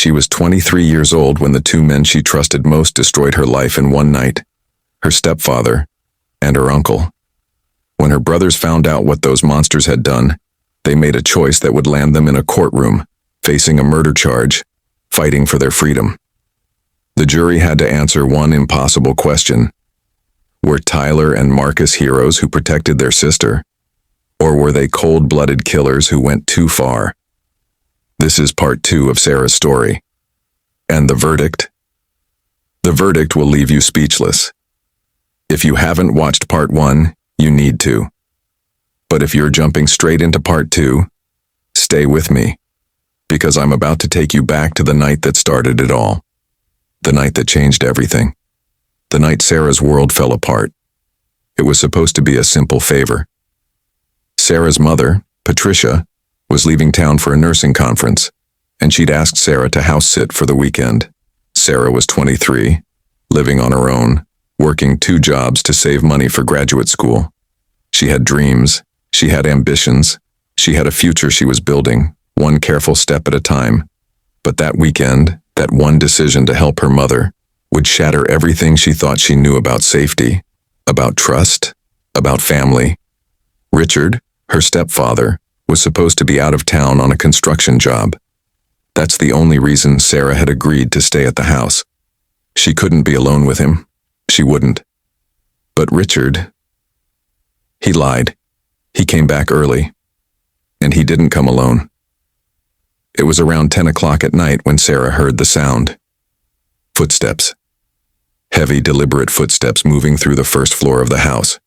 She was 23 years old when the two men she trusted most destroyed her life in one night, her stepfather and her uncle. When her brothers found out what those monsters had done, they made a choice that would land them in a courtroom, facing a murder charge, fighting for their freedom. The jury had to answer one impossible question. Were Tyler and Marcus heroes who protected their sister? Or were they cold-blooded killers who went too far? This is part 2 of Sarah's story. And the verdict? The verdict will leave you speechless. If you haven't watched part 1, you need to. But if you're jumping straight into part 2, stay with me, because I'm about to take you back to the night that started it all. The night that changed everything. The night Sarah's world fell apart. It was supposed to be a simple favor. Sarah's mother, Patricia, was leaving town for a nursing conference, and she'd asked Sarah to house sit for the weekend. Sarah was 23, living on her own, working 2 jobs to save money for graduate school. She had dreams, she had ambitions, she had a future she was building, one careful step at a time. But that weekend, that one decision to help her mother, would shatter everything she thought she knew about safety, about trust, about family. Richard, her stepfather, was supposed to be out of town on a construction job. That's the only reason Sarah had agreed to stay at the house. She couldn't be alone with him. She wouldn't. But Richard, he lied. He came back early. And he didn't come alone. It was around 10 o'clock at night when Sarah heard the sound. Footsteps. Heavy, deliberate footsteps moving through the first floor of the house.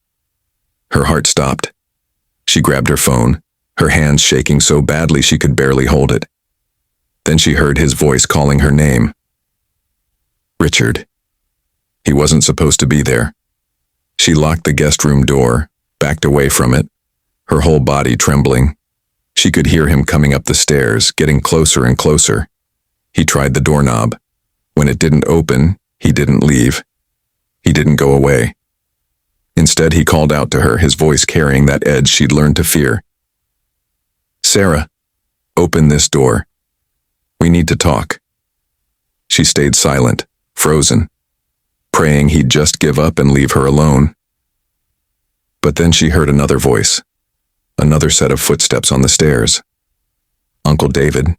Her heart stopped. She grabbed her phone, her hands shaking so badly she could barely hold it. Then she heard his voice calling her name. Richard. He wasn't supposed to be there. She locked the guest room door, backed away from it, her whole body trembling. She could hear him coming up the stairs, getting closer and closer. He tried the doorknob. When it didn't open, he didn't leave. He didn't go away. Instead, he called out to her, his voice carrying that edge she'd learned to fear. Sarah, open this door. We need to talk. She stayed silent, frozen, praying he'd just give up and leave her alone. But then she heard another voice, another set of footsteps on the stairs. Uncle David,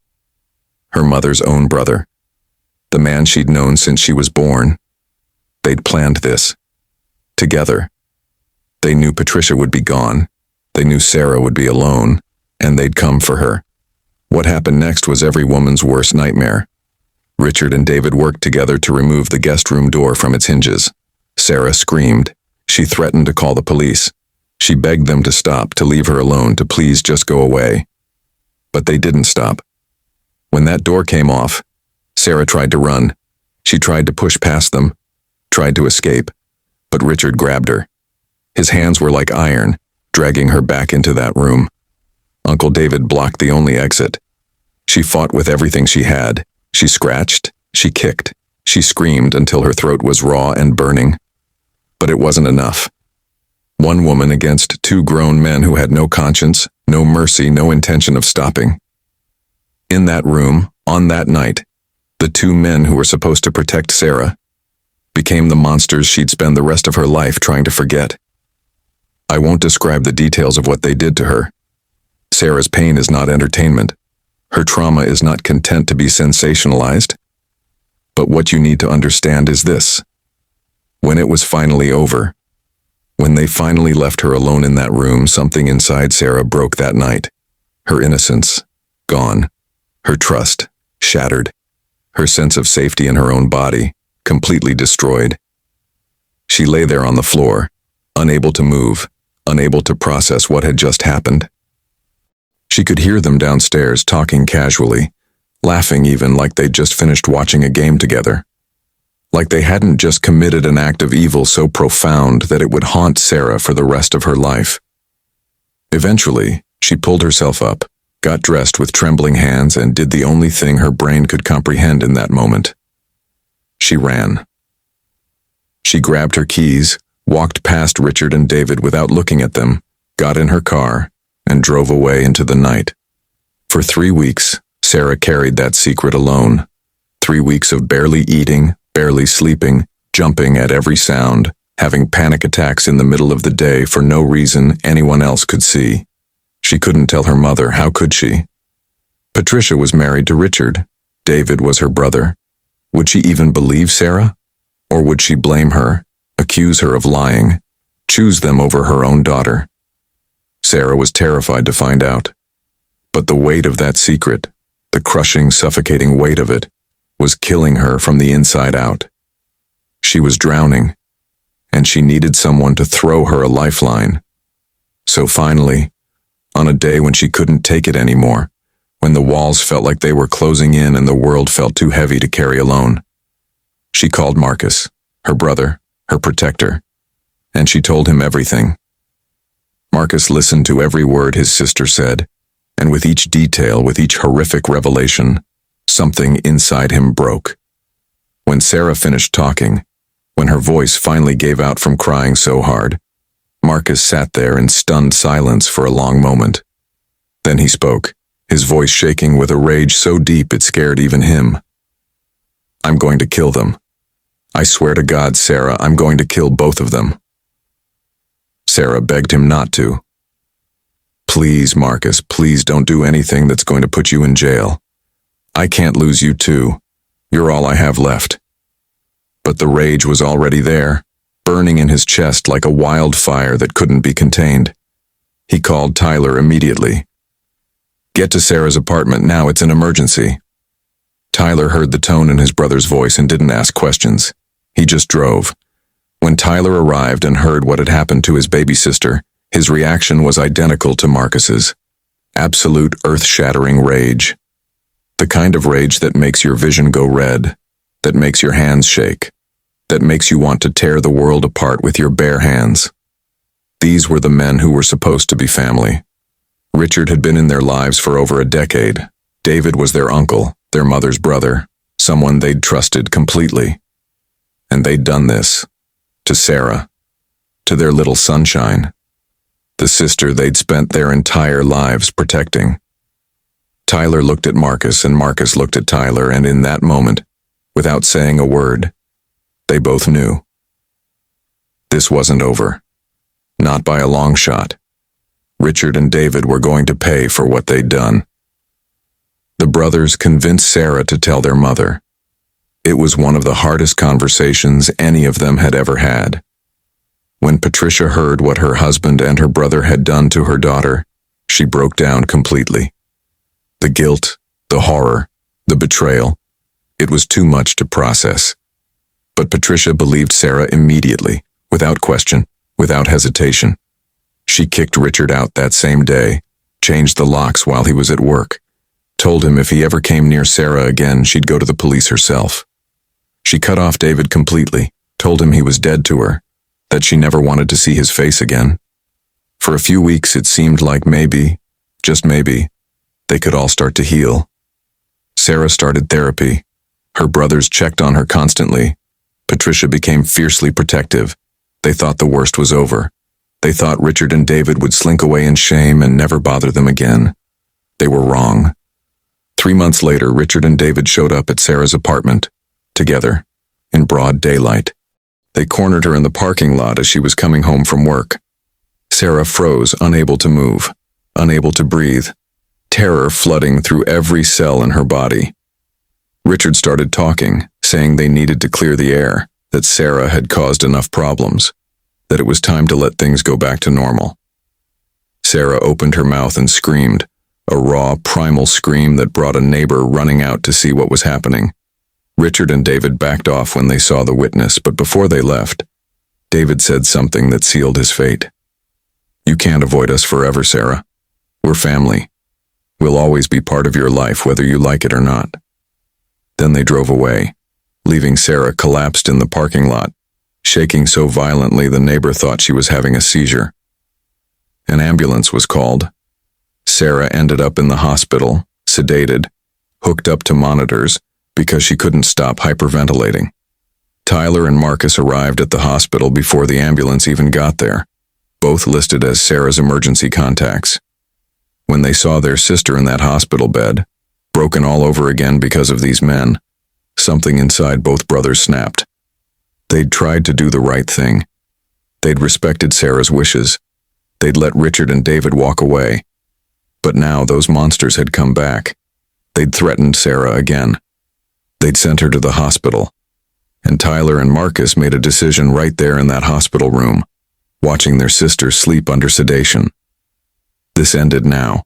her mother's own brother, the man she'd known since she was born. They'd planned this. Together. They knew Patricia would be gone. They knew Sarah would be alone, and they'd come for her. What happened next was every woman's worst nightmare. Richard and David worked together to remove the guest room door from its hinges. Sarah screamed. She threatened to call the police. She begged them to stop, to leave her alone, to please just go away. But they didn't stop. When that door came off, Sarah tried to run. She tried to push past them, tried to escape, but Richard grabbed her. His hands were like iron, dragging her back into that room. Uncle David blocked the only exit. She fought with everything she had. She scratched, she kicked, she screamed until her throat was raw and burning. But it wasn't enough. One woman against 2 grown men who had no conscience, no mercy, no intention of stopping. In that room, on that night, the 2 men who were supposed to protect Sarah became the monsters she'd spend the rest of her life trying to forget. I won't describe the details of what they did to her. Sarah's pain is not entertainment. Her trauma is not content to be sensationalized. But what you need to understand is this. When it was finally over, when they finally left her alone in that room, something inside Sarah broke that night. Her innocence, gone. Her trust, shattered. Her sense of safety in her own body, completely destroyed. She lay there on the floor, unable to move, unable to process what had just happened. She could hear them downstairs talking casually, laughing even, like they'd just finished watching a game together. Like they hadn't just committed an act of evil so profound that it would haunt Sarah for the rest of her life. Eventually, she pulled herself up, got dressed with trembling hands, and did the only thing her brain could comprehend in that moment. She ran. She grabbed her keys, walked past Richard and David without looking at them, got in her car, and drove away into the night. For 3 weeks, Sarah carried that secret alone, 3 weeks of barely eating, barely sleeping, jumping at every sound, having panic attacks in the middle of the day for no reason anyone else could see. She couldn't tell her mother, how could she? Patricia was married to Richard. David was her brother. Would she even believe Sarah? Or would she blame her, accuse her of lying, choose them over her own daughter? Sarah was terrified to find out. But the weight of that secret, the crushing, suffocating weight of it, was killing her from the inside out. She was drowning, and she needed someone to throw her a lifeline. So finally, on a day when she couldn't take it anymore, when the walls felt like they were closing in and the world felt too heavy to carry alone, she called Marcus, her brother, her protector, and she told him everything. Marcus listened to every word his sister said, and with each detail, with each horrific revelation, something inside him broke. When Sarah finished talking, when her voice finally gave out from crying so hard, Marcus sat there in stunned silence for a long moment. Then he spoke, his voice shaking with a rage so deep it scared even him. "I'm going to kill them. I swear to God, Sarah, I'm going to kill both of them." Sarah begged him not to. "Please, Marcus, please don't do anything that's going to put you in jail. I can't lose you too. You're all I have left." But the rage was already there, burning in his chest like a wildfire that couldn't be contained. He called Tyler immediately. "Get to Sarah's apartment now, it's an emergency." Tyler heard the tone in his brother's voice and didn't ask questions. He just drove. When Tyler arrived and heard what had happened to his baby sister, his reaction was identical to Marcus's. Absolute earth-shattering rage. The kind of rage that makes your vision go red, that makes your hands shake, that makes you want to tear the world apart with your bare hands. These were the men who were supposed to be family. Richard had been in their lives for over a decade. David was their uncle, their mother's brother, someone they'd trusted completely. And they'd done this. To Sarah. To their little sunshine. The sister they'd spent their entire lives protecting. Tyler looked at Marcus and Marcus looked at Tyler, and in that moment, without saying a word, they both knew. This wasn't over. Not by a long shot. Richard and David were going to pay for what they'd done. The brothers convinced Sarah to tell their mother. It was one of the hardest conversations any of them had ever had. When Patricia heard what her husband and her brother had done to her daughter, she broke down completely. The guilt, the horror, the betrayal, it was too much to process. But Patricia believed Sarah immediately, without question, without hesitation. She kicked Richard out that same day, changed the locks while he was at work, told him if he ever came near Sarah again, she'd go to the police herself. She cut off David completely, told him he was dead to her, that she never wanted to see his face again. For a few weeks it seemed like maybe, just maybe, they could all start to heal. Sarah started therapy. Her brothers checked on her constantly. Patricia became fiercely protective. They thought the worst was over. They thought Richard and David would slink away in shame and never bother them again. They were wrong. 3 months later, Richard and David showed up at Sarah's apartment, together, in broad daylight. They cornered her in the parking lot as she was coming home from work. Sarah froze, unable to move, unable to breathe, terror flooding through every cell in her body. Richard started talking, saying they needed to clear the air, that Sarah had caused enough problems, that it was time to let things go back to normal. Sarah opened her mouth and screamed, a raw, primal scream that brought a neighbor running out to see what was happening. Richard and David backed off when they saw the witness, but before they left, David said something that sealed his fate. "You can't avoid us forever, Sarah. We're family. We'll always be part of your life, whether you like it or not." Then they drove away, leaving Sarah collapsed in the parking lot, shaking so violently the neighbor thought she was having a seizure. An ambulance was called. Sarah ended up in the hospital, sedated, hooked up to monitors, because she couldn't stop hyperventilating. Tyler and Marcus arrived at the hospital before the ambulance even got there, both listed as Sarah's emergency contacts. When they saw their sister in that hospital bed, broken all over again because of these men, something inside both brothers snapped. They'd tried to do the right thing. They'd respected Sarah's wishes. They'd let Richard and David walk away. But now those monsters had come back. They'd threatened Sarah again. They'd sent her to the hospital. And Tyler and Marcus made a decision right there in that hospital room, watching their sister sleep under sedation. This ended now.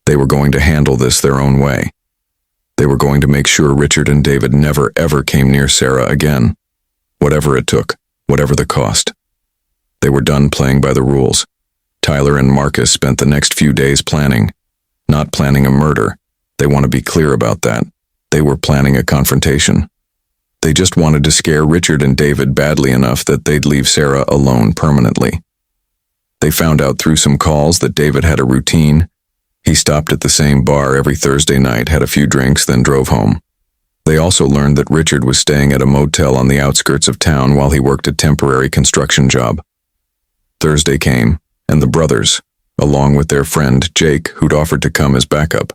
They were going to handle this their own way. They were going to make sure Richard and David never ever came near Sarah again, whatever it took, whatever the cost. They were done playing by the rules. Tyler and Marcus spent the next few days planning, not planning a murder. They want to be clear about that. They were planning a confrontation. They just wanted to scare Richard and David badly enough that they'd leave Sarah alone permanently. They found out through some calls that David had a routine. He stopped at the same bar every Thursday night, had a few drinks, then drove home. They also learned that Richard was staying at a motel on the outskirts of town while he worked a temporary construction job. Thursday came, and the brothers, along with their friend Jake, who'd offered to come as backup,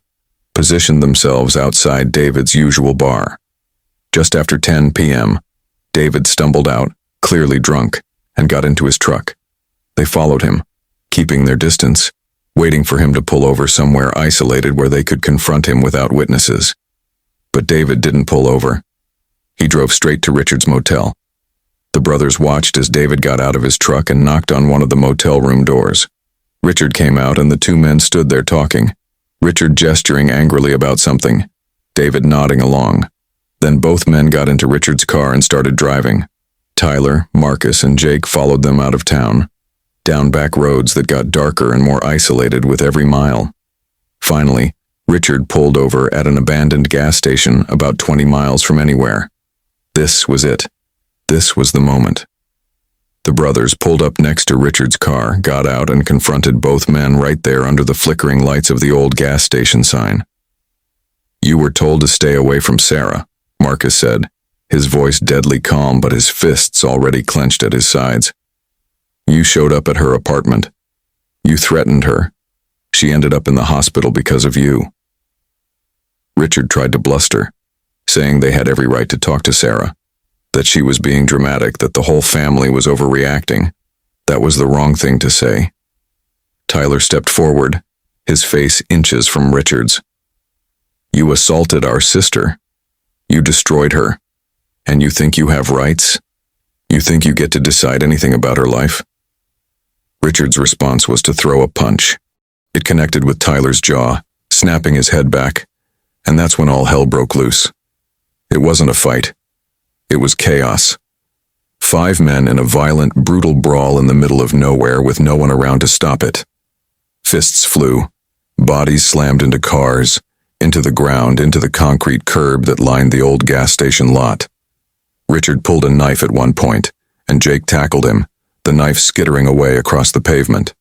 positioned themselves outside David's usual bar. Just after 10 p.m., David stumbled out, clearly drunk, and got into his truck. They followed him, keeping their distance, waiting for him to pull over somewhere isolated where they could confront him without witnesses. But David didn't pull over. He drove straight to Richard's motel. The brothers watched as David got out of his truck and knocked on one of the motel room doors. Richard came out and the two men stood there talking, Richard gesturing angrily about something, David nodding along. Then both men got into Richard's car and started driving. Tyler, Marcus, and Jake followed them out of town, down back roads that got darker and more isolated with every mile. Finally, Richard pulled over at an abandoned gas station about 20 miles from anywhere. This was it. This was the moment. The brothers pulled up next to Richard's car, got out, and confronted both men right there under the flickering lights of the old gas station sign. "You were told to stay away from Sarah," Marcus said, his voice deadly calm but his fists already clenched at his sides. "You showed up at her apartment. You threatened her. She ended up in the hospital because of you." Richard tried to bluster, saying they had every right to talk to Sarah, that she was being dramatic, that the whole family was overreacting. That was the wrong thing to say. Tyler stepped forward, his face inches from Richard's. "You assaulted our sister. You destroyed her. And you think you have rights? You think you get to decide anything about her life?" Richard's response was to throw a punch. It connected with Tyler's jaw, snapping his head back, and that's when all hell broke loose. It wasn't a fight. It was chaos. 5 men in a violent, brutal brawl in the middle of nowhere with no one around to stop it. Fists flew, bodies slammed into cars, into the ground, into the concrete curb that lined the old gas station lot. Richard pulled a knife at one point, and Jake tackled him, the knife skittering away across the pavement.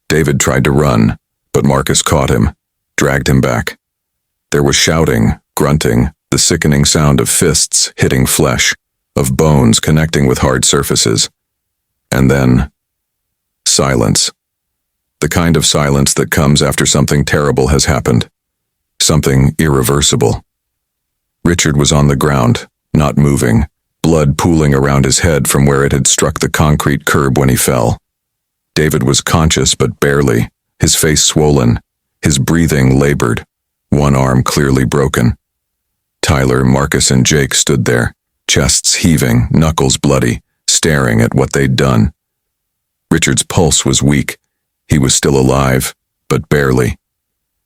David tried to run, but Marcus caught him, dragged him back. There was shouting, grunting, the sickening sound of fists hitting flesh, of bones connecting with hard surfaces. And then, silence. The kind of silence that comes after something terrible has happened. Something irreversible. Richard was on the ground, not moving, blood pooling around his head from where it had struck the concrete curb when he fell. David was conscious but barely, his face swollen, his breathing labored, one arm clearly broken. Tyler, Marcus, and Jake stood there, chests heaving, knuckles bloody, staring at what they'd done. Richard's pulse was weak. He was still alive, but barely.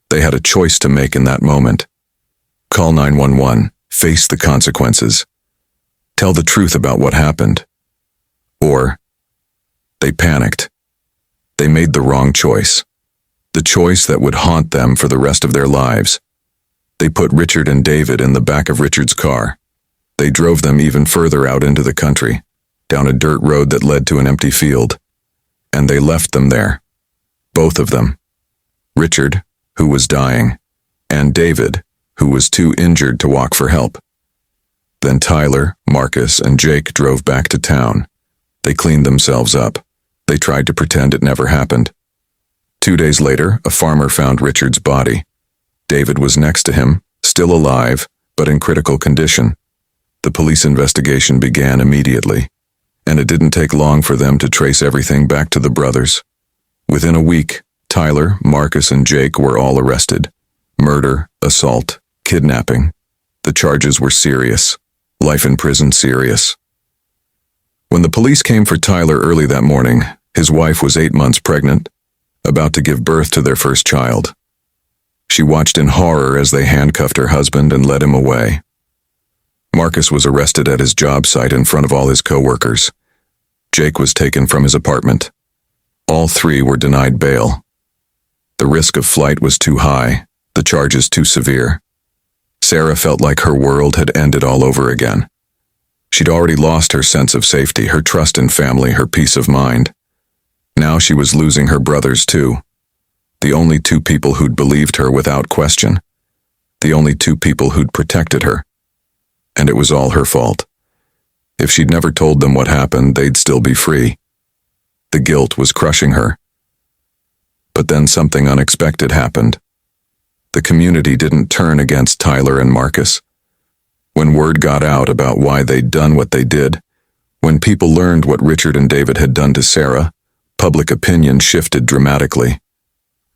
They had a choice to make in that moment. Call 911, face the consequences. Tell the truth about what happened. Or, they panicked. They made the wrong choice. The choice that would haunt them for the rest of their lives. They put Richard and David in the back of Richard's car. They drove them even further out into the country, down a dirt road that led to an empty field. And they left them there. Both of them. Richard, who was dying, and David, who was too injured to walk for help. Then Tyler, Marcus, and Jake drove back to town. They cleaned themselves up. They tried to pretend it never happened. 2 days later, a farmer found Richard's body. David was next to him, still alive, but in critical condition. The police investigation began immediately, and it didn't take long for them to trace everything back to the brothers. Within a week, Tyler, Marcus, and Jake were all arrested. Murder, assault, kidnapping. The charges were serious. Life in prison serious. When the police came for Tyler early that morning, his wife was 8 months pregnant, about to give birth to their first child. She watched in horror as they handcuffed her husband and led him away. Marcus was arrested at his job site in front of all his co-workers. Jake was taken from his apartment. All three were denied bail. The risk of flight was too high, the charges too severe. Sarah felt like her world had ended all over again. She'd already lost her sense of safety, her trust in family, her peace of mind. Now she was losing her brothers too. The only two people who'd believed her without question. The only two people who'd protected her. And it was all her fault. If she'd never told them what happened, they'd still be free. The guilt was crushing her. But then something unexpected happened. The community didn't turn against Tyler and Marcus. When word got out about why they'd done what they did, when people learned what Richard and David had done to Sarah, public opinion shifted dramatically.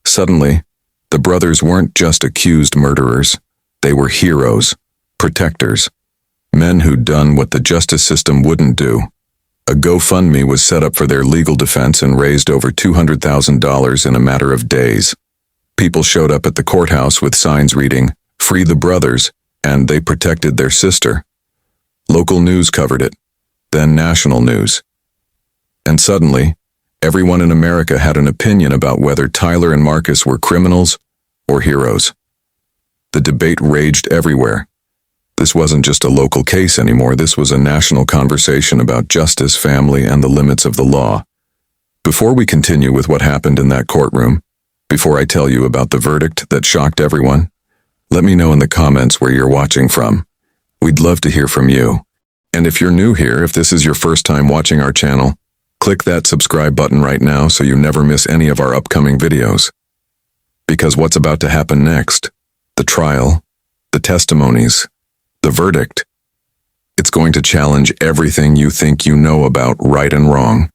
Suddenly, the brothers weren't just accused murderers. They were heroes, protectors, men who'd done what the justice system wouldn't do. A GoFundMe was set up for their legal defense and raised over $200,000 in a matter of days. People showed up at the courthouse with signs reading, "Free the brothers," and "They protected their sister." Local news covered it, then national news. And suddenly, everyone in America had an opinion about whether Tyler and Marcus were criminals or heroes. The debate raged everywhere. This wasn't just a local case anymore, this was a national conversation about justice, family, and the limits of the law. Before we continue with what happened in that courtroom, before I tell you about the verdict that shocked everyone, let me know in the comments where you're watching from. We'd love to hear from you. And if you're new here, if this is your first time watching our channel, click that subscribe button right now so you never miss any of our upcoming videos. Because what's about to happen next, the trial, the testimonies, the verdict, it's going to challenge everything you think you know about right and wrong.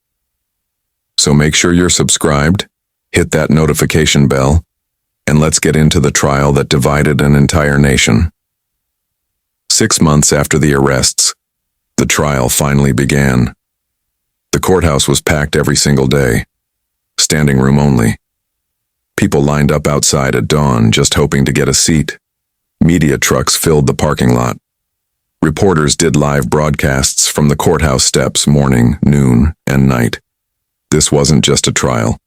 So make sure you're subscribed, hit that notification bell, and let's get into the trial that divided an entire nation. 6 months after the arrests, the trial finally began. The courthouse was packed every single day, standing room only. People lined up outside at dawn just hoping to get a seat. Media trucks filled the parking lot. Reporters did live broadcasts from the courthouse steps morning, noon, and night. This wasn't just a trial.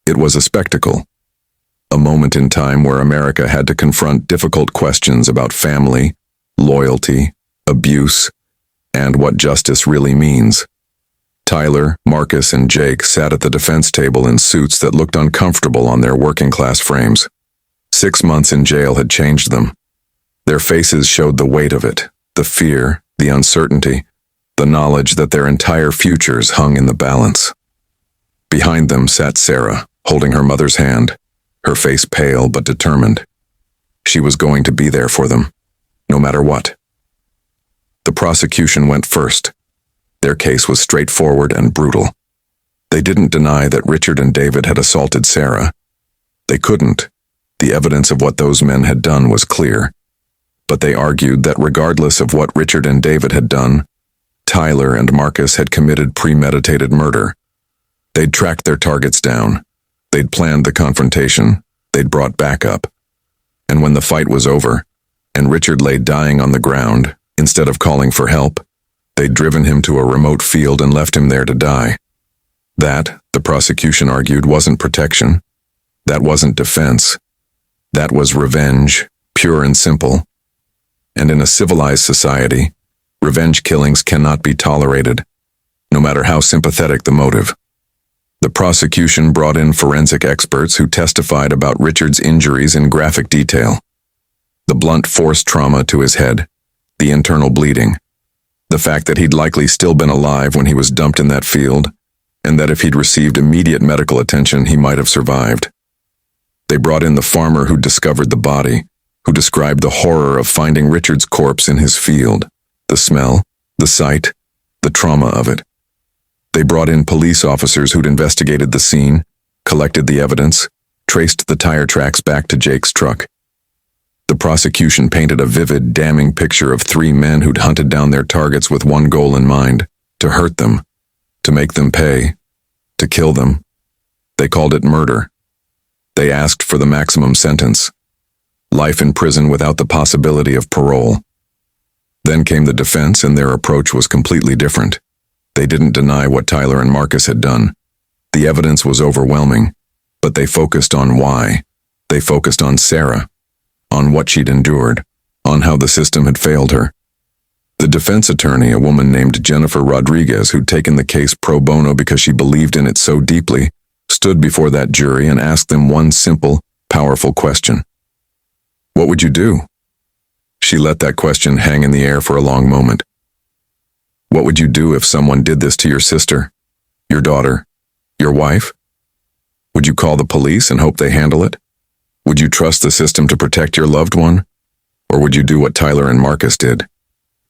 It was a spectacle. A moment in time where America had to confront difficult questions about family, loyalty, abuse, and what justice really means. Tyler, Marcus, and Jake sat at the defense table in suits that looked uncomfortable on their working-class frames. 6 months in jail had changed them. Their faces showed the weight of it, the fear, the uncertainty, the knowledge that their entire futures hung in the balance. Behind them sat Sarah, holding her mother's hand, her face pale but determined. She was going to be there for them, no matter what. The prosecution went first. Their case was straightforward and brutal. They didn't deny that Richard and David had assaulted Sarah. They couldn't. The evidence of what those men had done was clear. But they argued that regardless of what Richard and David had done, Tyler and Marcus had committed premeditated murder. They'd tracked their targets down. They'd planned the confrontation. They'd brought backup. And when the fight was over, and Richard lay dying on the ground, instead of calling for help, they'd driven him to a remote field and left him there to die. That, the prosecution argued, wasn't protection. That wasn't defense. That was revenge, pure and simple. And in a civilized society, revenge killings cannot be tolerated, no matter how sympathetic the motive. The prosecution brought in forensic experts who testified about Richard's injuries in graphic detail. The blunt force trauma to his head, the internal bleeding, the fact that he'd likely still been alive when he was dumped in that field, and that if he'd received immediate medical attention, he might have survived. They brought in the farmer who discovered the body, who described the horror of finding Richard's corpse in his field, the smell, the sight, the trauma of it. They brought in police officers who'd investigated the scene, collected the evidence, traced the tire tracks back to Jake's truck. The prosecution painted a vivid, damning picture of three men who'd hunted down their targets with one goal in mind: to hurt them, to make them pay, to kill them. They called it murder. They asked for the maximum sentence: life in prison without the possibility of parole. Then came the defense, and their approach was completely different. They didn't deny what Tyler and Marcus had done. The evidence was overwhelming, but they focused on why. They focused on Sarah, on what she'd endured, on how the system had failed her. The defense attorney, a woman named Jennifer Rodriguez, who'd taken the case pro bono because she believed in it so deeply, stood before that jury and asked them one simple, powerful question. What would you do? She let that question hang in the air for a long moment. What would you do if someone did this to your sister, your daughter, your wife? Would you call the police and hope they handle it? Would you trust the system to protect your loved one? Or would you do what Tyler and Marcus did?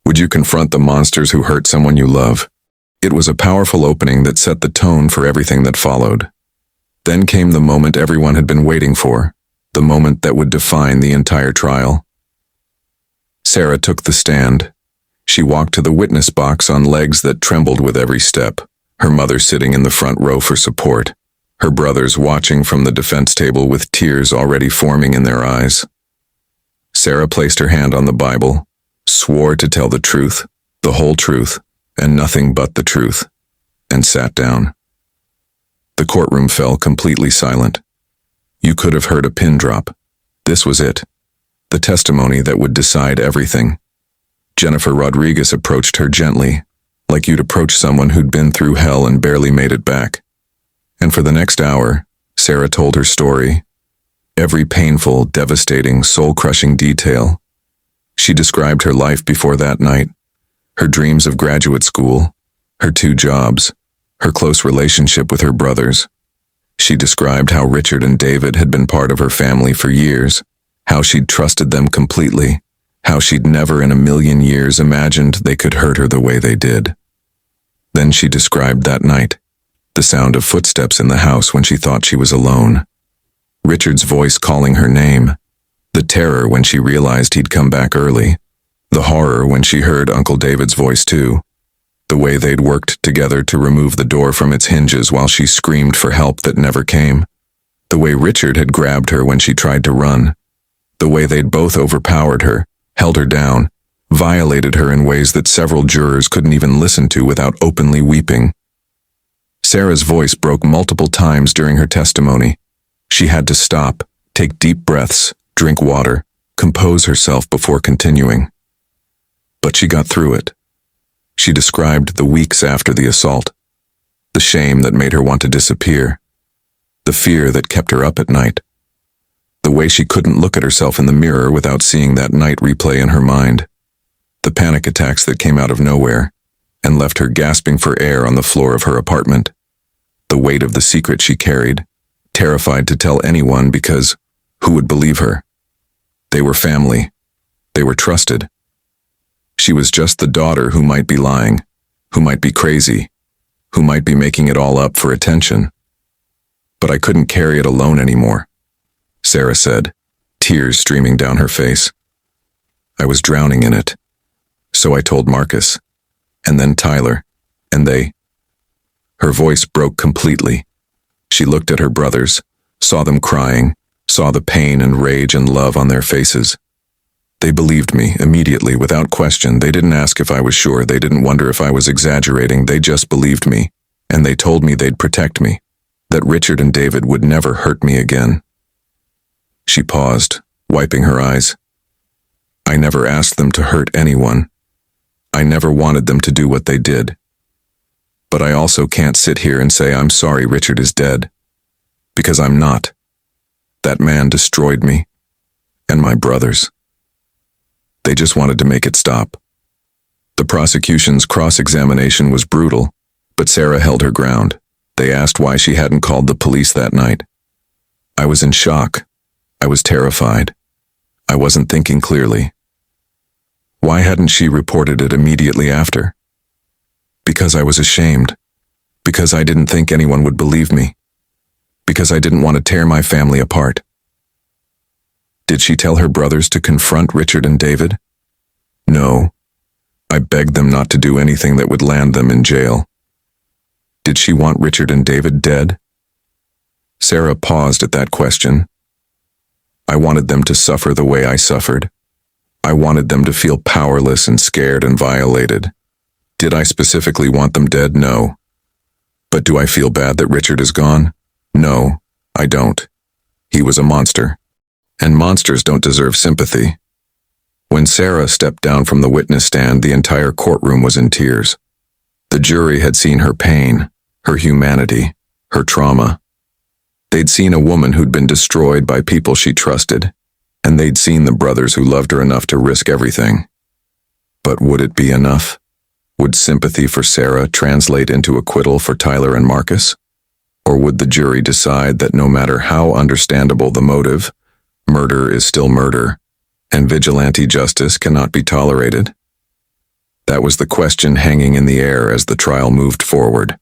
Would you confront the monsters who hurt someone you love? It was a powerful opening that set the tone for everything that followed. Then came the moment everyone had been waiting for, the moment that would define the entire trial. Sarah took the stand. She walked to the witness box on legs that trembled with every step, her mother sitting in the front row for support, her brothers watching from the defense table with tears already forming in their eyes. Sarah placed her hand on the Bible, swore to tell the truth, the whole truth, and nothing but the truth, and sat down. The courtroom fell completely silent. You could have heard a pin drop. This was it, the testimony that would decide everything. Jennifer Rodriguez approached her gently, like you'd approach someone who'd been through hell and barely made it back. And for the next hour, Sarah told her story. Every painful, devastating, soul-crushing detail. She described her life before that night, her dreams of graduate school, her 2 jobs, her close relationship with her brothers. She described how Richard and David had been part of her family for years, how she'd trusted them completely, how she'd never in a million years imagined they could hurt her the way they did. Then she described that night, the sound of footsteps in the house when she thought she was alone, Richard's voice calling her name, the terror when she realized he'd come back early, the horror when she heard Uncle David's voice too, the way they'd worked together to remove the door from its hinges while she screamed for help that never came, the way Richard had grabbed her when she tried to run, the way they'd both overpowered her, held her down, violated her in ways that several jurors couldn't even listen to without openly weeping. Sarah's voice broke multiple times during her testimony. She had to stop, take deep breaths, drink water, compose herself before continuing. But she got through it. She described the weeks after the assault, the shame that made her want to disappear, the fear that kept her up at night, the way she couldn't look at herself in the mirror without seeing that night replay in her mind, the panic attacks that came out of nowhere and left her gasping for air on the floor of her apartment, the weight of the secret she carried, terrified to tell anyone because who would believe her? They were family. They were trusted. She was just the daughter who might be lying, who might be crazy, who might be making it all up for attention. But I couldn't carry it alone anymore, Sarah said, tears streaming down her face. I was drowning in it. So I told Marcus, and then Tyler, and they. Her voice broke completely. She looked at her brothers, saw them crying, saw the pain and rage and love on their faces. They believed me immediately, without question. They didn't ask if I was sure. They didn't wonder if I was exaggerating. They just believed me, and they told me they'd protect me, that Richard and David would never hurt me again. She paused, wiping her eyes. I never asked them to hurt anyone. I never wanted them to do what they did. But I also can't sit here and say I'm sorry Richard is dead. Because I'm not. That man destroyed me. And my brothers. They just wanted to make it stop. The prosecution's cross-examination was brutal, but Sarah held her ground. They asked why she hadn't called the police that night. I was in shock. I was terrified. I wasn't thinking clearly. Why hadn't she reported it immediately after? Because I was ashamed. Because I didn't think anyone would believe me. Because I didn't want to tear my family apart. Did she tell her brothers to confront Richard and David? No. I begged them not to do anything that would land them in jail. Did she want Richard and David dead? Sarah paused at that question. I wanted them to suffer the way I suffered. I wanted them to feel powerless and scared and violated. Did I specifically want them dead? No. But do I feel bad that Richard is gone? No, I don't. He was a monster. And monsters don't deserve sympathy. When Sarah stepped down from the witness stand, the entire courtroom was in tears. The jury had seen her pain, her humanity, her trauma. They'd seen a woman who'd been destroyed by people she trusted, and they'd seen the brothers who loved her enough to risk everything. But would it be enough? Would sympathy for Sarah translate into acquittal for Tyler and Marcus? Or would the jury decide that no matter how understandable the motive, murder is still murder, and vigilante justice cannot be tolerated? That was the question hanging in the air as the trial moved forward.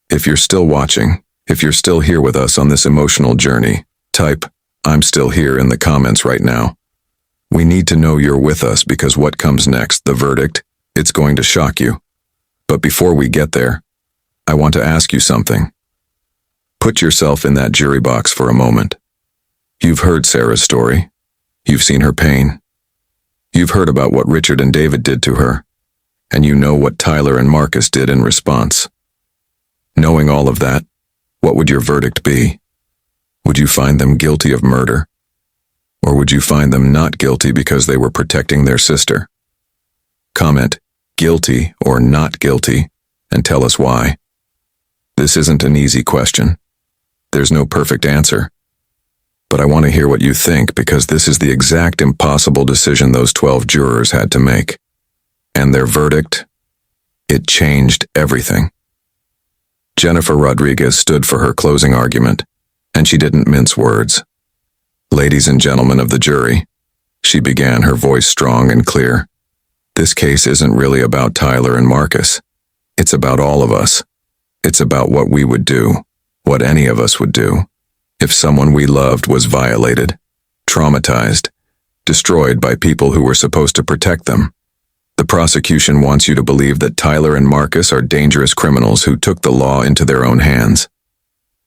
If you're still watching, if you're still here with us on this emotional journey, type, "I'm still here" in the comments right now. We need to know you're with us because what comes next, the verdict, it's going to shock you. But before we get there, I want to ask you something. Put yourself in that jury box for a moment. You've heard Sarah's story. You've seen her pain. You've heard about what Richard and David did to her, and you know what Tyler and Marcus did in response. Knowing all of that, what would your verdict be? Would you find them guilty of murder? Or would you find them not guilty because they were protecting their sister? Comment, guilty or not guilty, and tell us why. This isn't an easy question. There's no perfect answer. But I want to hear what you think because this is the exact impossible decision those 12 jurors had to make. And their verdict? It changed everything. Jennifer Rodriguez stood for her closing argument, and she didn't mince words. Ladies and gentlemen of the jury, she began, her voice strong and clear. This case isn't really about Tyler and Marcus. It's about all of us. It's about what we would do, what any of us would do, if someone we loved was violated, traumatized, destroyed by people who were supposed to protect them. The prosecution wants you to believe that Tyler and Marcus are dangerous criminals who took the law into their own hands.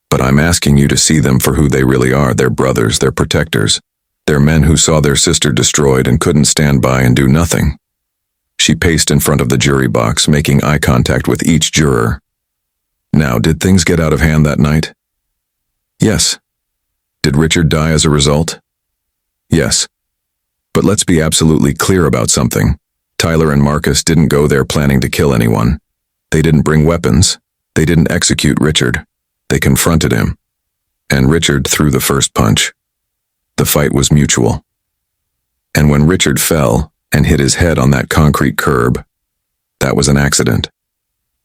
But I'm asking you to see them for who they really are, their brothers, their protectors. They're men who saw their sister destroyed and couldn't stand by and do nothing. She paced in front of the jury box, making eye contact with each juror. Now, did things get out of hand that night? Yes. Did Richard die as a result? Yes. But let's be absolutely clear about something. Tyler and Marcus didn't go there planning to kill anyone. They didn't bring weapons. They didn't execute Richard. They confronted him. And Richard threw the first punch. The fight was mutual. And when Richard fell and hit his head on that concrete curb, that was an accident.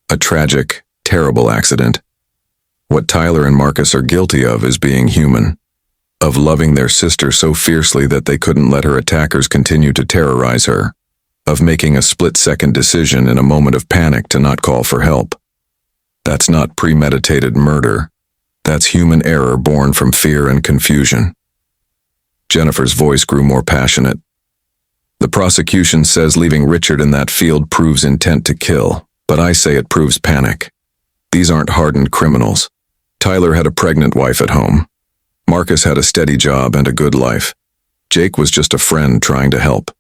A tragic, terrible accident. What Tyler and Marcus are guilty of is being human, of loving their sister so fiercely that they couldn't let her attackers continue to terrorize her, of making a split-second decision in a moment of panic to not call for help. That's not premeditated murder. That's human error born from fear and confusion. Jennifer's voice grew more passionate. The prosecution says leaving Richard in that field proves intent to kill, but I say it proves panic. These aren't hardened criminals. Tyler had a pregnant wife at home. Marcus had a steady job and a good life. Jake was just a friend trying to help.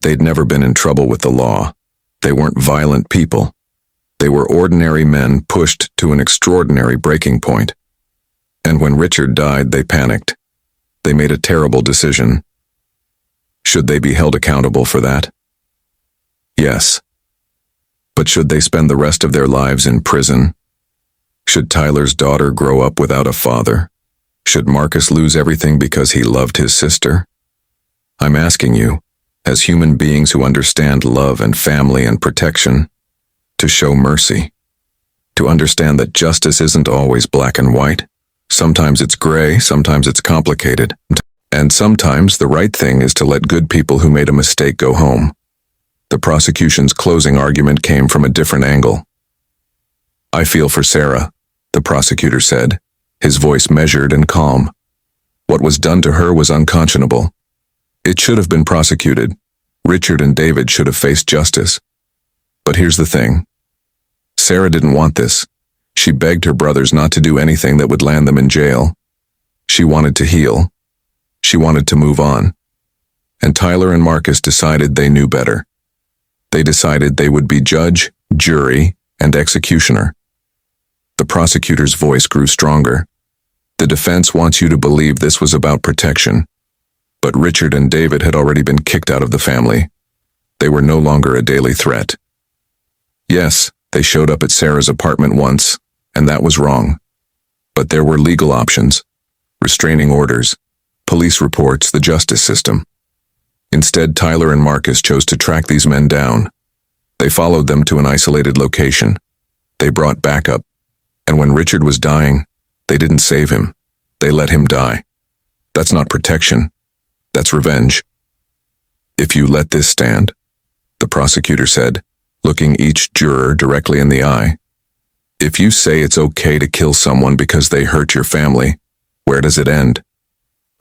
They'd never been in trouble with the law. They weren't violent people. They were ordinary men pushed to an extraordinary breaking point. And when Richard died, they panicked. They made a terrible decision. Should they be held accountable for that? Yes. But should they spend the rest of their lives in prison? Should Tyler's daughter grow up without a father? Should Marcus lose everything because he loved his sister? I'm asking you, as human beings who understand love and family and protection, to show mercy, to understand that justice isn't always black and white. Sometimes it's gray, sometimes it's complicated. And sometimes the right thing is to let good people who made a mistake go home. The prosecution's closing argument came from a different angle. "I feel for Sarah," the prosecutor said, his voice measured and calm. "What was done to her was unconscionable. It should have been prosecuted. Richard and David should have faced justice. But here's the thing. Sarah didn't want this. She begged her brothers not to do anything that would land them in jail. She wanted to heal. She wanted to move on. And Tyler and Marcus decided they knew better. They decided they would be judge, jury, and executioner." The prosecutor's voice grew stronger. "The defense wants you to believe this was about protection. But Richard and David had already been kicked out of the family. They were no longer a daily threat. Yes, they showed up at Sarah's apartment once, and that was wrong. But there were legal options, restraining orders, police reports, the justice system. Instead, Tyler and Marcus chose to track these men down. They followed them to an isolated location. They brought backup. And when Richard was dying, they didn't save him. They let him die. That's not protection. That's revenge." "If you let this stand," the prosecutor said, looking each juror directly in the eye, "if you say it's okay to kill someone because they hurt your family, where does it end?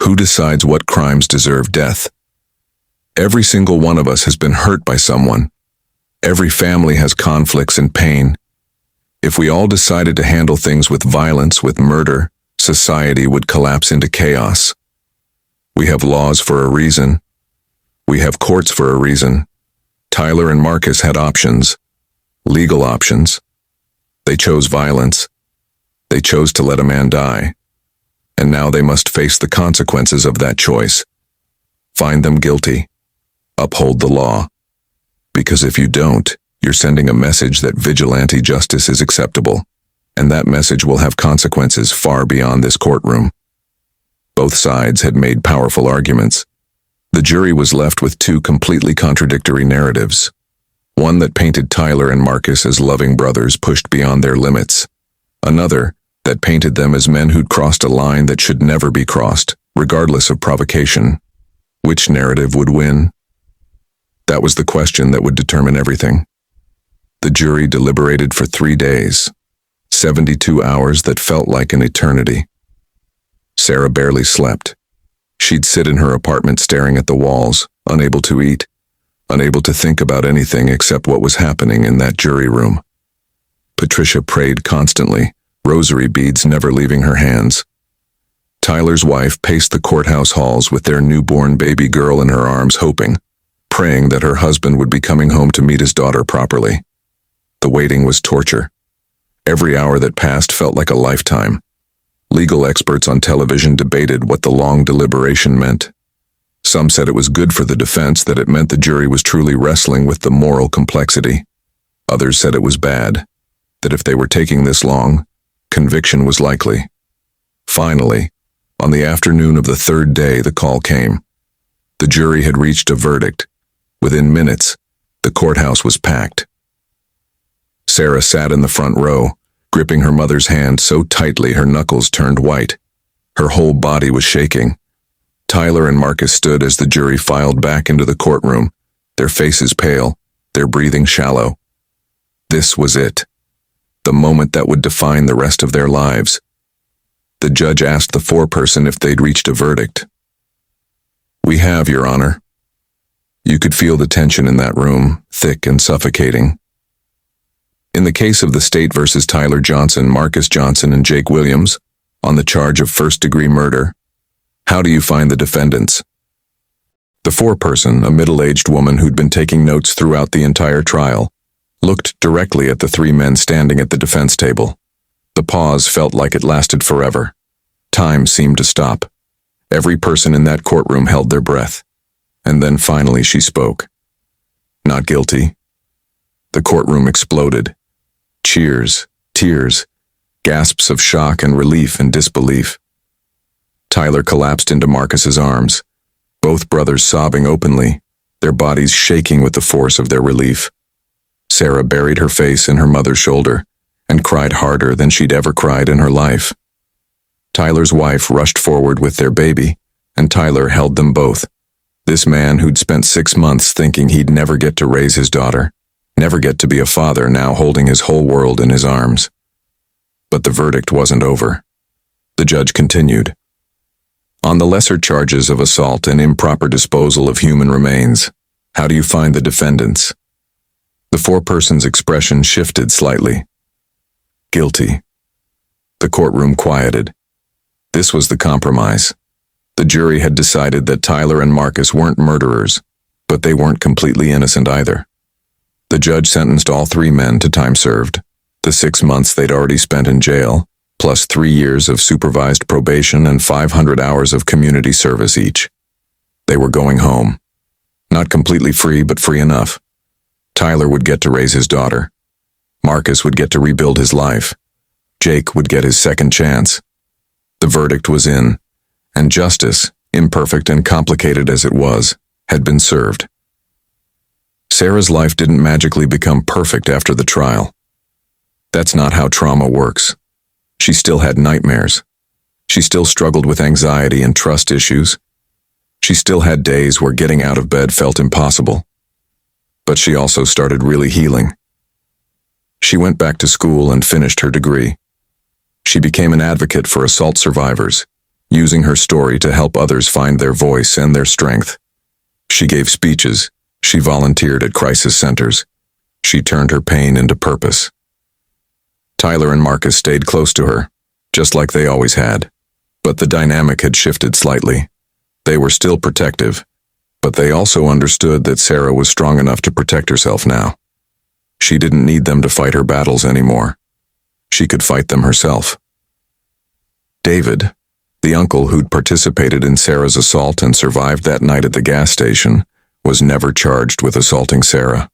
Who decides what crimes deserve death? Every single one of us has been hurt by someone. Every family has conflicts and pain. If we all decided to handle things with violence, with murder, society would collapse into chaos. We have laws for a reason. We have courts for a reason. Tyler and Marcus had options, legal options. They chose violence. They chose to let a man die. And now they must face the consequences of that choice. Find them guilty. Uphold the law. Because if you don't, you're sending a message that vigilante justice is acceptable, and that message will have consequences far beyond this courtroom." Both sides had made powerful arguments. The jury was left with two completely contradictory narratives. One that painted Tyler and Marcus as loving brothers pushed beyond their limits. Another that painted them as men who'd crossed a line that should never be crossed, regardless of provocation. Which narrative would win? That was the question that would determine everything. The jury deliberated for 3 days, 72 hours that felt like an eternity. Sarah barely slept. She'd sit in her apartment staring at the walls, unable to eat, unable to think about anything except what was happening in that jury room. Patricia prayed constantly, rosary beads never leaving her hands. Tyler's wife paced the courthouse halls with their newborn baby girl in her arms, hoping, praying that her husband would be coming home to meet his daughter properly. The waiting was torture. Every hour that passed felt like a lifetime. Legal experts on television debated what the long deliberation meant. Some said it was good for the defense, that it meant the jury was truly wrestling with the moral complexity. Others said it was bad, that if they were taking this long, conviction was likely. Finally, on the afternoon of the third day, the call came. The jury had reached a verdict. Within minutes, the courthouse was packed. Sarah sat in the front row, gripping her mother's hand so tightly her knuckles turned white. Her whole body was shaking. Tyler and Marcus stood as the jury filed back into the courtroom, their faces pale, their breathing shallow. This was it. The moment that would define the rest of their lives. The judge asked the foreperson if they'd reached a verdict. "We have, Your Honor." You could feel the tension in that room, thick and suffocating. In the case of the state versus Tyler Johnson, Marcus Johnson, and Jake Williams, on the charge of first-degree murder, how do you find the defendants? The foreperson, a middle-aged woman who'd been taking notes throughout the entire trial, looked directly at the three men standing at the defense table. The pause felt like it lasted forever. Time seemed to stop. Every person in that courtroom held their breath. And then finally she spoke. "Not guilty." The courtroom exploded. Cheers, tears, gasps of shock and relief and disbelief. Tyler collapsed into Marcus's arms, both brothers sobbing openly, their bodies shaking with the force of their relief. Sarah buried her face in her mother's shoulder and cried harder than she'd ever cried in her life. Tyler's wife rushed forward with their baby and Tyler held them both. This man who'd spent 6 months thinking he'd never get to raise his daughter, never get to be a father, now holding his whole world in his arms. But the verdict wasn't over. The judge continued. On the lesser charges of assault and improper disposal of human remains, how do you find the defendants? The foreperson's expression shifted slightly. Guilty. The courtroom quieted. This was the compromise. The jury had decided that Tyler and Marcus weren't murderers, but they weren't completely innocent either. The judge sentenced all 3 men to time served, the 6 months they'd already spent in jail, plus 3 years of supervised probation and 500 hours of community service each. They were going home. Not completely free, but free enough. Tyler would get to raise his daughter. Marcus would get to rebuild his life. Jake would get his second chance. The verdict was in, and justice, imperfect and complicated as it was, had been served. Sarah's life didn't magically become perfect after the trial. That's not how trauma works. She still had nightmares. She still struggled with anxiety and trust issues. She still had days where getting out of bed felt impossible. But she also started really healing. She went back to school and finished her degree. She became an advocate for assault survivors, using her story to help others find their voice and their strength. She gave speeches. She volunteered at crisis centers. She turned her pain into purpose. Tyler and Marcus stayed close to her, just like they always had. But the dynamic had shifted slightly. They were still protective, but they also understood that Sarah was strong enough to protect herself now. She didn't need them to fight her battles anymore. She could fight them herself. David, the uncle who'd participated in Sarah's assault and survived that night at the gas station, was never charged with assaulting Sarah.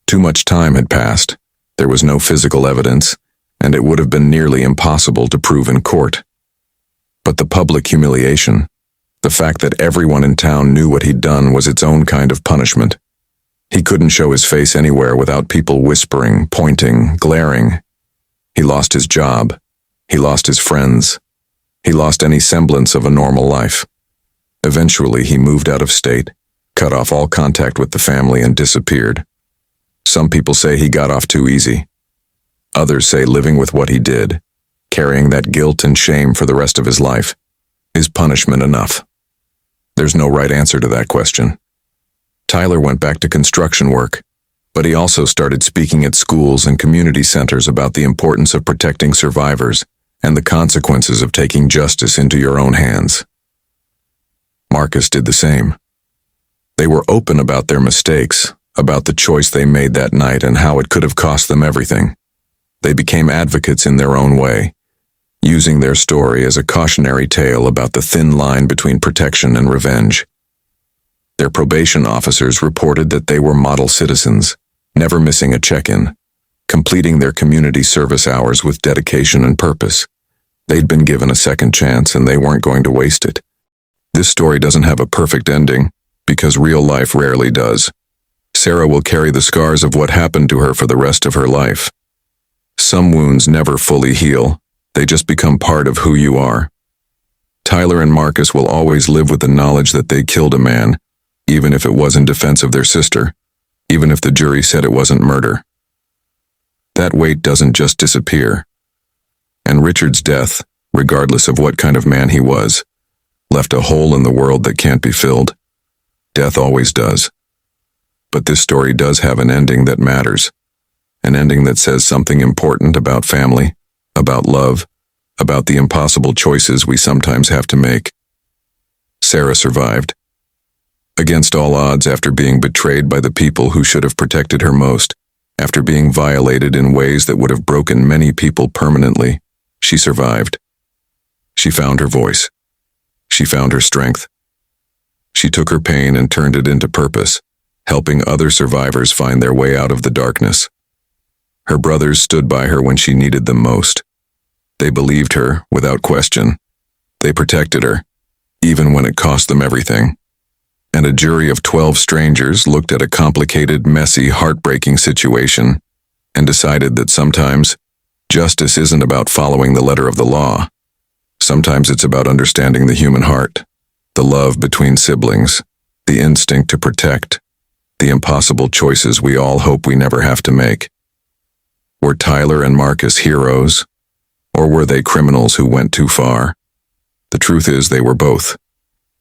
Too much time had passed. There was no physical evidence, and it would have been nearly impossible to prove in court. But the public humiliation, the fact that everyone in town knew what he'd done, was its own kind of punishment. He couldn't show his face anywhere without people whispering, pointing, glaring. He lost his job. He lost his friends. He lost any semblance of a normal life. Eventually, he moved out of state, cut off all contact with the family, and disappeared. Some people say he got off too easy. Others say living with what he did, carrying that guilt and shame for the rest of his life, is punishment enough. There's no right answer to that question. Tyler went back to construction work, but he also started speaking at schools and community centers about the importance of protecting survivors and the consequences of taking justice into your own hands. Marcus did the same. They were open about their mistakes, about the choice they made that night and how it could have cost them everything. They became advocates in their own way, using their story as a cautionary tale about the thin line between protection and revenge. Their probation officers reported that they were model citizens, never missing a check-in, completing their community service hours with dedication and purpose. They'd been given a second chance and they weren't going to waste it. This story doesn't have a perfect ending, because real life rarely does. Sarah will carry the scars of what happened to her for the rest of her life. Some wounds never fully heal. They just become part of who you are. Tyler and Marcus will always live with the knowledge that they killed a man, even if it was in defense of their sister, even if the jury said it wasn't murder. That weight doesn't just disappear. And Richard's death, regardless of what kind of man he was, left a hole in the world that can't be filled. Death always does. But this story does have an ending that matters. An ending that says something important about family, about love, about the impossible choices we sometimes have to make. Sarah survived. Against all odds, after being betrayed by the people who should have protected her most, after being violated in ways that would have broken many people permanently, she survived. She found her voice. She found her strength. She took her pain and turned it into purpose, helping other survivors find their way out of the darkness. Her brothers stood by her when she needed them most. They believed her, without question. They protected her, even when it cost them everything. And a jury of 12 strangers looked at a complicated, messy, heartbreaking situation and decided that sometimes justice isn't about following the letter of the law. Sometimes it's about understanding the human heart, The love between siblings, the instinct to protect, the impossible choices we all hope we never have to make. Were Tyler and Marcus heroes, or were they criminals who went too far? The truth is they were both.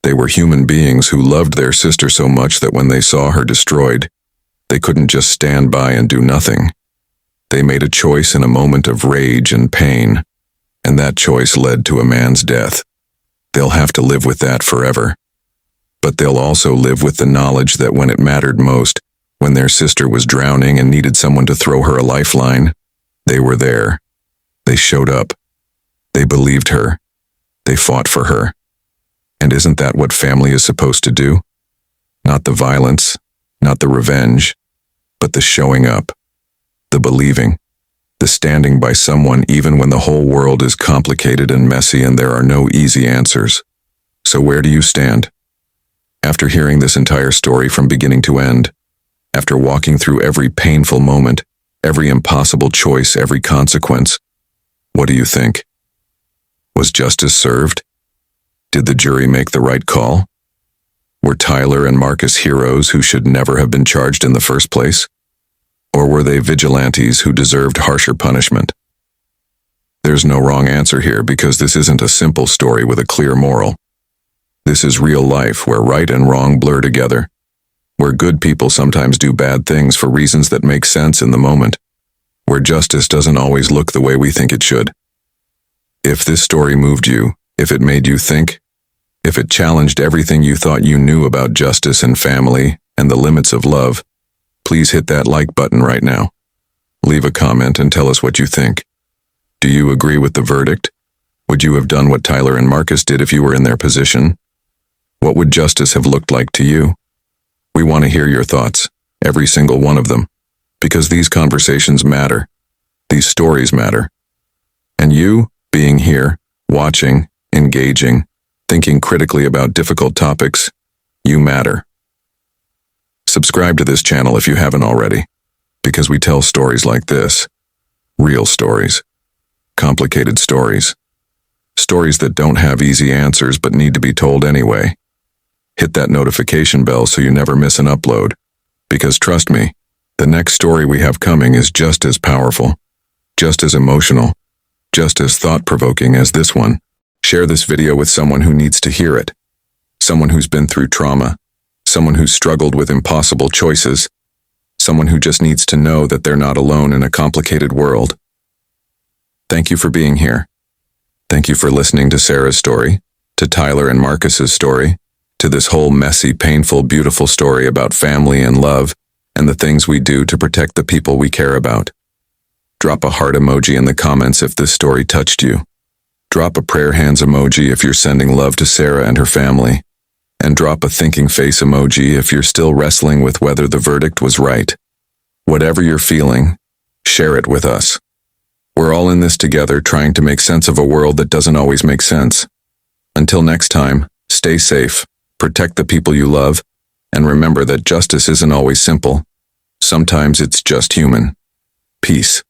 They were human beings who loved their sister so much that when they saw her destroyed, they couldn't just stand by and do nothing. They made a choice in a moment of rage and pain, and that choice led to a man's death. They'll have to live with that forever. But they'll also live with the knowledge that when it mattered most, when their sister was drowning and needed someone to throw her a lifeline, they were there. They showed up. They believed her. They fought for her. And isn't that what family is supposed to do? Not the violence, not the revenge, but the showing up, the believing, the standing by someone even when the whole world is complicated and messy and there are no easy answers. So where do you stand? After hearing this entire story from beginning to end, after walking through every painful moment, every impossible choice, every consequence, what do you think? Was justice served? Did the jury make the right call? Were Tyler and Marcus heroes who should never have been charged in the first place? Or were they vigilantes who deserved harsher punishment? There's no wrong answer here because this isn't a simple story with a clear moral. This is real life where right and wrong blur together, where good people sometimes do bad things for reasons that make sense in the moment, where justice doesn't always look the way we think it should. If this story moved you, if it made you think, if it challenged everything you thought you knew about justice and family and the limits of love, please hit that like button right now. Leave a comment and tell us what you think. Do you agree with the verdict? Would you have done what Tyler and Marcus did if you were in their position? What would justice have looked like to you? We want to hear your thoughts, every single one of them, because these conversations matter. These stories matter. And you, being here, watching, engaging, thinking critically about difficult topics, you matter. Subscribe to this channel if you haven't already, because we tell stories like this. Real stories. Complicated stories. Stories that don't have easy answers but need to be told anyway. Hit that notification bell so you never miss an upload, because trust me, the next story we have coming is just as powerful, just as emotional, just as thought-provoking as this one. Share this video with someone who needs to hear it, someone who's been through trauma, someone who's struggled with impossible choices, someone who just needs to know that they're not alone in a complicated world. Thank you for being here. Thank you for listening to Sarah's story, to Tyler and Marcus's story, to this whole messy, painful, beautiful story about family and love and the things we do to protect the people we care about. Drop a heart emoji in the comments if this story touched you. Drop a prayer hands emoji if you're sending love to Sarah and her family. And drop a thinking face emoji if you're still wrestling with whether the verdict was right. Whatever you're feeling, share it with us. We're all in this together trying to make sense of a world that doesn't always make sense. Until next time, stay safe, protect the people you love, and remember that justice isn't always simple. Sometimes it's just human. Peace.